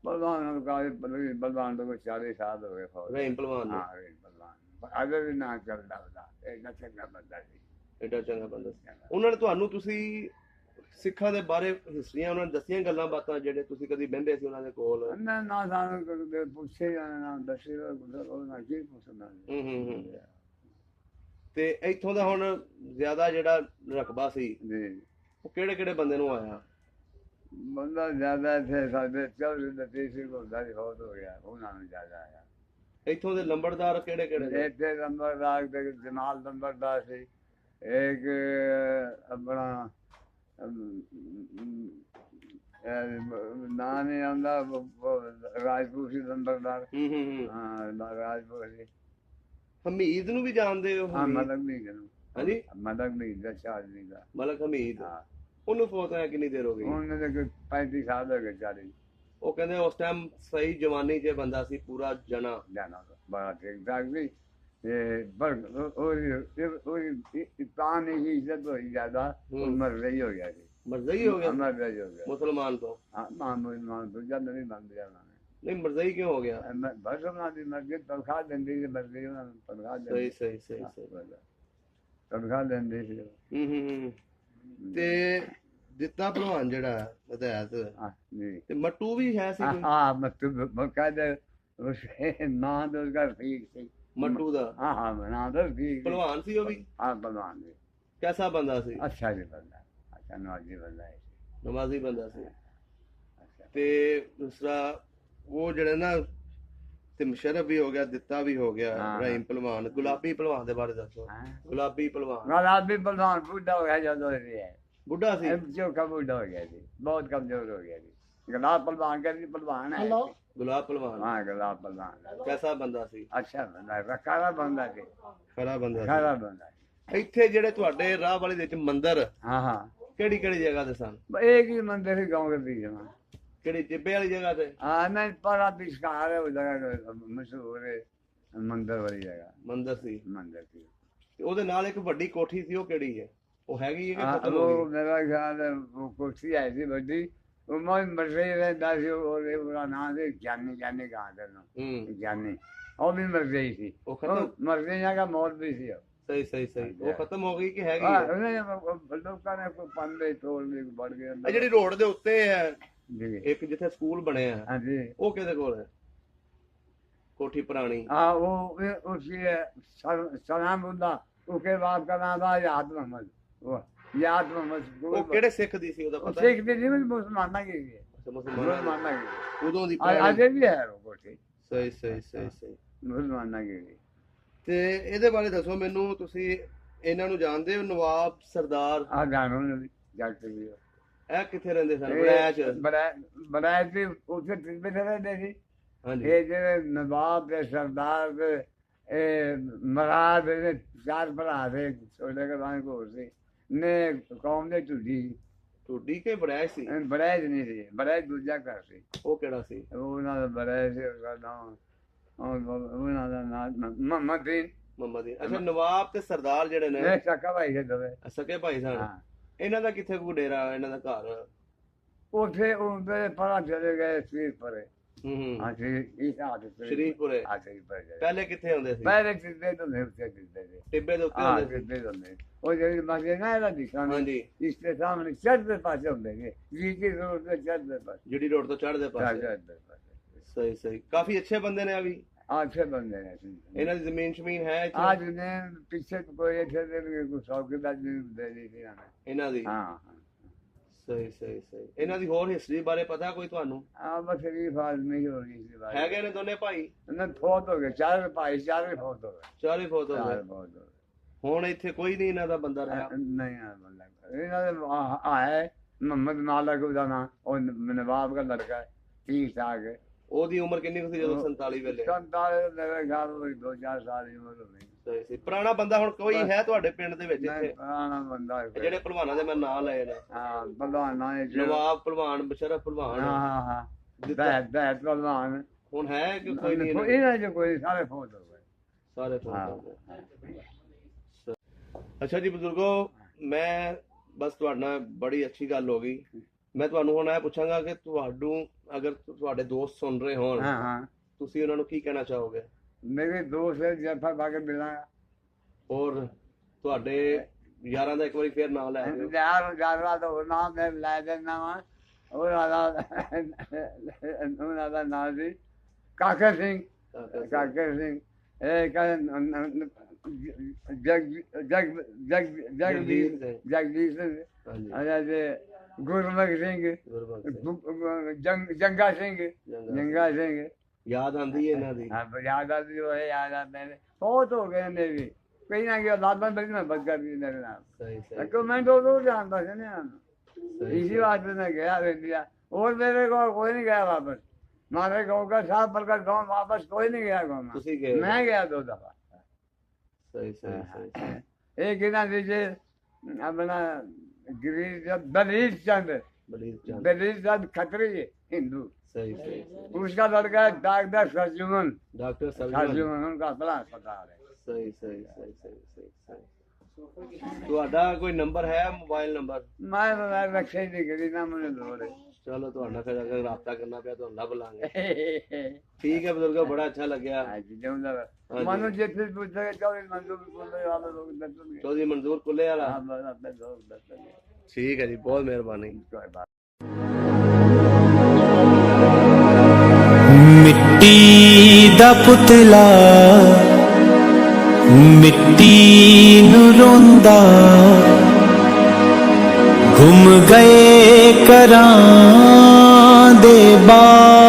ਨੂੰ ਕਹਾ ਪਹਿਲਵਾਨ ਤੋਂ 40 ਸਾਲ ਹੋ ਗਏ ਫੌਜ
ਰਹੀਮ ਪਹਿਲਵਾਨ ਨੂੰ
ਹਾਂ ਪਹਿਲਵਾਨ ਅਜੇ ਵੀ ਨਾ ਚੱਲਦਾ ਉਹਦਾ ਇਹ ਚੰਗਾ ਬੰਦਾ ਸੀ
ਐਡਾ ਚੰਗਾ ਬੰਦਾ ਸੀ ਉਹਨਾਂ ਨੇ ਤੁਹਾਨੂੰ ਤੁਸੀਂ ਸਿੱਖਾਂ ਦੇ ਬਾਰੇ ਹਿਸਟਰੀਆਂ ਉਹਨਾਂ ਨੇ ਦੱਸੀਆਂ ਗੱਲਾਂ ਬਾਤਾਂ ਜਿਹੜੇ ਤੁਸੀਂ ਕਦੀ ਬਹਿੰਦੇ ਸੀ ਉਹਨਾਂ ਦੇ ਕੋਲ
ਨਾ ਸਾਨੂੰ ਕਦੇ ਪੁੱਛੇ ਨਾ ਦੱਸੇ ਉਹ ਨਾ ਕੀ ਪੁੱਛਣਾ
ਹੂੰ ਤੇ ਇੱਥੋਂ ਦਾ ਹੁਣ ਜ਼ਿਆਦਾ ਜਿਹੜਾ ਰਕਬਾ ਸੀ
ਜੀ
ਉਹ ਕਿਹੜੇ ਕਿਹੜੇ ਬੰਦੇ ਨੂੰ ਆਇਆ
ਬੰਦਾ ਜ਼ਿਆਦਾ ਥੇ ਸਾਡੇ 24 ਦੇ 30 ਕੋਲ ਦਾ ਬਹੁਤ ਹੋ ਗਿਆ ਉਹਨਾਂ ਨੂੰ ਜ਼ਿਆਦਾ ਆਇਆ
ਇੱਥੋਂ ਦੇ ਲੰਬੜਦਾਰ ਕਿਹੜੇ ਕਿਹੜੇ ਨੇ
ਇੱਥੇ ਨੰਬਰਦਾਰ ਤੇ ਜਮਾਲ ਨੰਬਰਦਾਰ ਸੀ ਇੱਕ ਆਪਣਾ ਨਾਂ ਨਹੀਂ ਆਉਂਦਾ ਰਾਜਪੂਤ ਸੀ ਨੰਬਰਦਾਰ
ਹੂੰ
ਹਾਂ ਰਾਜਪੂਤ ਸੀ
ਹਮੀਦ ਨੂੰ ਵੀ ਜਾਣਦੇ ਹੋ
ਹਾਂ
ਹਮੀਦ?
ਮਦਕ ਨਹੀਂ ਕਰੂ
ਹਾਂਜੀ
ਮਦਕ ਨਹੀਂ ਦਾ ਚਾਰਜ ਨਹੀਂ ਦਾ
ਮਲਕ ਹਮੀਦ
ਹਾਂ
ਉਹਨੂੰ ਫੌਤ ਹੋਇਆ ਕਿੰਨੀ ਦੇਰ ਹੋ ਗਈ
ਉਹਨੇ ਤਾਂ ਕੋਈ 35 ਸਾਲ ਹੋ ਗਏ 40
ਉਹ ਕਹਿੰਦੇ ਉਸ ਟਾਈਮ ਸਹੀ ਜਵਾਨੀ 'ਚ ਬੰਦਾ ਸੀ ਪੂਰਾ ਜਣਾ
ਜਾਣਾ ਬੜਾ ਠੀਕ ਠਾਕ ਸੀ ਪਰ ਉਹ ਤਾਂ ਨਹੀਂ ਇੱਜ਼ਤ ਹੋਈ ਜ਼ਿਆਦਾ ਉਮਰ ਰਹੀ ਹੋ ਗਿਆ ਸੀ
ਮਰਜ਼ਈ ਹੋ ਗਿਆ
ਉਮਰ ਰਹੀ ਹੋ ਗਿਆ
ਮੁਸਲਮਾਨ ਤੋਂ
ਹਾਂ ਮਾਂ ਦੂਜਾ ਨਹੀਂ ਮੰਨਦੇ ਉਹਨਾਂ ਨੇ
ਨਹੀਂ ਮਰਜ਼ਈ ਕਿਉਂ ਹੋ ਗਿਆ
ਬਸ ਉਹਨਾਂ ਦੀ ਮਰਜ਼ੀ ਤਨਖਾਹ ਦਿੰਦੀ ਸੀ ਮਰਜ਼ੀ ਉਹਨਾਂ ਨੂੰ ਤਨਖਾਹ
ਸਹੀ
ਦਿੰਦੀ
ਸਹੀ ਸਹੀ ਸਹੀ
ਤਨਖਾਹ ਦਿੰਦੀ ਸੀ
ਹੂੰ ਤੇ ਦਿੱਤਾ ਭਲਵਾਨ ਜਿਹੜਾ ਹਦਾਇਤ
ਹਾਂ ਜੀ
ਤੇ ਮੱਟੂ ਵੀ ਹੈ ਸੀ ਕੋਈ
ਹਾਂ ਮਤਲਬ ਕਹਿੰਦੇ ਉਸ ਨਾਂ ਦਾ ਉਸਦਾ ਠੀਕ ਸੀ
ਮੱਟੂ ਦਾ
ਹਾਂ ਨਾਂ ਦਾ ਠੀਕ
ਭਲਵਾਨ ਸੀ ਉਹ ਵੀ
ਹਾਂ ਭਲਵਾਨ ਜੀ
ਕੈਸਾ ਬੰਦਾ ਸੀ
ਅੱਛਾ ਜੀ ਬੰਦਾ ਅੱਛਾ ਨਵਾਜੀ ਬੰਦਾ ਹੈ
ਨਮਾਜ਼ੀ ਬੰਦਾ ਸੀ
ਅੱਛਾ
ਤੇ ਦੂਸਰਾ ਉਹ ਜਿਹੜਾ ਨਾ ਤੇ ਮੁਸ਼ਰਫ ਵੀ ਹੋ ਗਿਆ ਦਿੱਤਾ ਵੀ ਹੋ ਗਿਆ
ਹਾਂ।
ਰਹੀਮ ਭਲਵਾਨ ਗੁਲਾਬੀ ਭਲਵਾਨ ਦੇ ਬਾਰੇ ਦੱਸੋ
ਹਾਂ
ਗੁਲਾਬੀ ਭਲਵਾਨ
ਗਲਾਬ ਵੀ ਭਲਵਾਨ ਬੁੱਢਾ ਹੋ ਗਿਆ ਜਦੋਂ ਇਹ
ਬੁੱਢਾ ਸੀ
जो कम बुढ़ा हो गया जी बहुत कमजोर हो गया जी गुलाब पहलवान का भी पहलवान है।
हेलो
गुलाब पहलवान
हाँ गुलाब पहलवान
कैसा बंदा ਸੀ?
अच्छा बंदा है, खरा बंदा है,
ਖਰਾ ਬੰਦਾ
खरा बंदा है।
ਸੀ। ਇੱਥੇ ਜਿਹੜੇ ਤੁਹਾਡੇ ਰਾਹ ਵਾਲੇ ਦੇ ਵਿੱਚ ਮੰਦਿਰ
हाँ हाँ
ਕਿਹੜੀ ਕਿਹੜੀ ਜਗ੍ਹਾ ਤੇ ਸਨ?
एक ही मंदिर है गाँव के बीच में।
ਕਿਹੜੀ ਟਿੱਬੇ ਵਾਲੀ ਜਗ੍ਹਾ ਤੇ?
हाँ मैं बड़ा बिस्कार है, वो जगह मशहूर है मंदिर वाली जगह,
ਮੰਦਿਰ ਸੀ
मंदिर की।
ਤੇ ਉਹਦੇ ਨਾਲ ਇੱਕ ਵੱਡੀ ਕੋਠੀ ਸੀ, ਉਹ ਕਿਹੜੀ ਹੈ? ਉਹ ਹੈਗੀ ਹੈ ਕਿ
हाँ,
ਖਤਮ ਹੋ
वो
ਗਈ?
मेरा ख्याल है वो कुर्सी आई थी बड़ी, वो मैं मर गई रहता थी, और उसका नाम है ज्ञानी, ज्ञानी कहाँ थे ना,
ਹੂੰ
ज्ञानी, और भी मर गई थी।
ਉਹ ਖਤਮ
मर गई यहाँ का मौत भी थी।
ਸਹੀ ਸਹੀ ਸਹੀ ਉਹ ਖਤਮ ਹੋ ਗਈ ਕਿ ਹੈਗੀ
हाँ,
ਹੈ?
उन्हें लोगों ने कोई पंडे तोड़ के बढ़ गए।
ਇਹ ਜਿਹੜੀ ਰੋਡ ਦੇ ਉੱਤੇ ਹੈ
जी
ਇੱਕ ਜਿੱਥੇ ਸਕੂਲ ਬਣਿਆ ਹੈ,
हाँ जी
ਉਹ ਕਿਹਦੇ ਕੋਲ ਹੈ? ਕੋਠੀ ਪੁਰਾਣੀ
हाँ, वो उसकी सलाम बुल्ला, उसके बाद का नाम था याद मोहम्मद, वो याद मोहम्मद।
ਉਹ ਕਿਹੜੇ सिख ਦੀ ਸੀ ਉਹਦਾ ਪਤਾ?
सिख भी नहीं, मुसलमाना की है,
ਅੱਛਾ, ਮੁਸਲਮਾਨਾਂ ਦੀ।
मुसलमाना की
ਉਦੋਂ ਦੀ
है।
ਪੁਰਾਣੀ।
आगे भी है वो कोठी,
ਸਹੀ ਸਹੀ ਸਹੀ ਸਹੀ।
मुसलमाना की है।
ਤੇ ਇਹਦੇ ਬਾਰੇ ਦੱਸੋ ਮੈਨੂੰ, ਤੁਸੀਂ ਇਹਨਾਂ ਨੂੰ ਜਾਣਦੇ ਹੋ? ਨਵਾਬ ਸਰਦਾਰ
हाँ जानो ने भी जाते भी हो।
ਇਹ ਕਿੱਥੇ ਰਹਿੰਦੇ ਸਨ? ਬੜੈਚ।
बड़ाच भी उसे टिब्बे से रहते थे।
ਹਾਂਜੀ
ये जो नवाब ते सरदार ते मराद ने चार भरा थे, छोटे के दाने को से ने कौम ने टूटी।
ਟੁੱਡੀ ਕੇ ਬੜੈਚ ਸੀ?
बड़ाच नहीं थी, बड़ाच दूजा कर सी,
ਉਹ ਕਿਹੜਾ ਸੀ?
वो ना बड़ाच से उसका नाम, और वो ना नाम मोहम्मद दिन,
ਮੁਹੰਮਦ ਦੀ। ਅੱਛਾ, ਨਵਾਬ ਤੇ ਸਰਦਾਰ ਜਿਹੜੇ ਨੇ
ये सका भाई से दबे।
ਸਕੇ ਭਾਈ ਸਨ।
हाँ,
ਇਹਨਾਂ ਦਾ ਕਿੱਥੇ ਕੋਈ ਡੇਰਾ, ਇਹਨਾਂ ਦਾ ਘਰ?
उसे उनपे पड़ा चले गए शरीफ पर।
ਹੂੰ ਹੂੰ
हाँ शरीफ इस हाथ से
ਸ਼ਰੀਫਪੁਰੇ।
हाँ शरीफ पर गए।
ਪਹਿਲੇ ਕਿੱਥੇ ਹੁੰਦੇ ਸੀ?
पहले टिब्बे तो नहीं, उससे टिब्बे थे।
ਟਿੱਬੇ ਦੇ ਉੱਤੇ
हाँ
ਹੁੰਦੇ ਸੀ।
टिब्बे तो नहीं, वो जो मस्जिद ना है दिखा
ਹਾਂਜੀ,
इसके सामने चढ़ते पासे होंगे, जी की रोड पे चढ़ते पासे,
ਜਿਹੜੀ ਰੋਡ ਤੋਂ ਚੜ੍ਹਦੇ ਪਾਸੇ।
चढ़ते पासे।
ਸਹੀ ਸਹੀ, ਕਾਫੀ ਅੱਛੇ ਬੰਦੇ ਨੇ। ਅਭੀ
अच्छे बंदे हैं।
ਇਹਨਾਂ ਦੀ ਜ਼ਮੀਨ ਸ਼ਮੀਨ ਹੈ ਇੱਥੇ?
आज ने पीछे कोई ऐसे दे कुछ 100 की बात दे दी थी हमें।
ਇਹਨਾਂ ਦੀ।
हाँ हाँ
ਸਹੀ ਸਹੀ ਸਹੀ। ਇਹਨਾਂ ਦੀ ਹੋਰ ਹਿਸਟਰੀ ਬਾਰੇ ਪਤਾ ਕੋਈ ਤੁਹਾਨੂੰ?
हाँ, बस शरीफ आदमी ही होगी इसी बात।
ਹੈਗੇ ਨੇ ਦੋਨੇ ਭਾਈ?
ना फोत हो गए, चार भाई, चार फोत हो गए,
ਚਾਰੇ ਫੌਤ ਹੋ
चार
ਗਏ।
फोत हो गए।
ਹੁਣ ਇੱਥੇ ਕੋਈ ਨਹੀਂ ਇਹਨਾਂ ਦਾ ਬੰਦਾ ਰਿਹਾ?
नहीं है बंदा, इन्होंने आया मोहम्मद मालिक उसका नाम, और नवाब का लड़का है, ठीक ठाक है।
ਉਹਦੀ ਉਮਰ ਕਿੰਨੀ ਕੁ ਸੀ ਜਦੋਂ 47 ਵੇਲੇ?
47 मेरे ख्याल में 2-4 साल की उम्र होगी।
ਸਹੀ ਸੀ। ਪੁਰਾਣਾ ਬੰਦਾ ਹੁਣ ਕੋਈ ਹੈ ਤੁਹਾਡੇ ਪਿੰਡ ਦੇ ਵਿੱਚ
नहीं,
ਇੱਥੇ?
पुराना बंदा है।
ਜਿਹੜੇ ਭਲਵਾਨਾਂ ਦੇ ਮੈਂ ਨਾਂ ਲਏ ਨੇ,
हाँ पहलवान है जो।
ਨਵਾਬ ਭਲਵਾਨ, ਬਸ਼ਰਫ ਭਲਵਾਨ,
हाँ हाँ हाँ
ਦਿੱਤਾ।
बैठ पहलवान।
ਹੁਣ ਹੈ ਕਿ ਕੋਈ ਨਹੀਂ?
कोई ना जो कोई सारे फोत हो गए।
ਸਾਰੇ ਫੌਤ
हाँ
ਹੋ ਗਏ। ਅੱਛਾ ਜੀ ਬਜ਼ੁਰਗੋ, ਮੈਂ ਬਸ ਤੁਹਾਡੇ ਨਾਲ ਬੜੀ ਅੱਛੀ ਗੱਲ ਹੋ ਗਈ। ਮੈਂ ਤੁਹਾਨੂੰ ਹੁਣ ਇਹ ਪੁੱਛਾਂਗਾ ਕਿ ਤੁਹਾਨੂੰ ਅਗਰ ਤੁਹਾਡੇ ਦੋਸਤ ਸੁਣ ਰਹੇ ਹੋਣ,
हाँ हाँ
ਤੁਸੀਂ ਉਹਨਾਂ ਨੂੰ ਕੀ ਕਹਿਣਾ ਚਾਹੋਗੇ?
मेरे दोस्त है जफा भागे मिला
ਔਰ ਤੁਹਾਡੇ ਯਾਰਾਂ ਦਾ ਇੱਕ ਵਾਰੀ ਫੇਰ ਨਾਮ ਲੈ ਦਿਓ।
यार ज्यादा तो नाम है ला देना वा, और आधा नाम जी काकर सिंह, काकर सिंह एक जग जग जग जगदीश जगदीश
ਹਾਂਜੀ,
अरे गुरमुख सिंह,
ਗੁਰਬਖਸ਼ ਸਿੰਘ,
जंगा सिंह,
ਜੰਗਾ।
जंगा सिंह।
ਯਾਦ ਆਂਦੀ ਹੈ ਇਹਨਾਂ ਦੀ?
हाँ तो याद आती जो है, याद आते हैं बहुत हो गए ने भी, कहीं ना कहीं लाद बंद में बच कर दी मेरे नाम।
ਸਹੀ ਸਹੀ
तो मैं तो जानता था ना,
सही,
इसी
सही।
बात पे मैं गया इंडिया, और मेरे को कोई नहीं गया वापस। हमारे गाँव का साहब पर का गाँव वापस कोई नहीं गया गाँव में,
ਤੁਸੀਂ ਗਏ?
मैं गया 2 दफा।
ਸਹੀ ਸਹੀ ਸਹੀ।
एक ना दीजिए अपना गिरीश बलीर चंद,
ਬਲੀਰ ਚੰਦ।
बलीर चंद खत्री हिंदू,
ਸਹੀ ਸਹੀ।
उसका लड़का है डॉक्टर सरजुमन,
ਡਾਕਟਰ ਸਰਜਨ।
सरजुमन उनका बड़ा अस्पताल है।
ਸਹੀ ਸਹੀ ਸਹੀ ਸਹੀ ਸਹੀ ਸਹੀ। ਤੁਹਾਡਾ ਕੋਈ ਨੰਬਰ ਹੈ, ਮੋਬਾਈਲ ਨੰਬਰ?
मैं रक्षा ही नहीं करी ना, मुझे दौड़े।
ਚਲੋ ਤੁਹਾਡਾ ਫਿਰ ਅਗਰ ਰਾਬਤਾ ਕਰਨਾ ਪਿਆ ਤੁਹਾਨੂੰ ਲੱਭ ਲਾਂਗੇ। ਠੀਕ ਹੈ ਬਜ਼ੁਰਗੋ, ਬੜਾ ਅੱਛਾ ਲੱਗਿਆ।
मानो जितने पूछे चौधरी मंजूर बोलने वाले लोग दर्शन के।
ਚੌਧਰੀ ਮਨਜ਼ੂਰ ਕੁੱਲੇ ਵਾਲਾ।
हाँ, बस अपने लोग दर्शन के।
ਠੀਕ ਹੈ ਜੀ, ਬਹੁਤ ਮਿਹਰਬਾਨੀ।
कोई बात
ਮਿੱਟੀ ਦਾ ਪੁਤਲਾ ਮਿੱਟੀ ਨੂੰ ਰੋਂਦਾ, ਗੁੰਮ ਗਏ ਘਰਾਂ ਦੇ ਬਾਗ।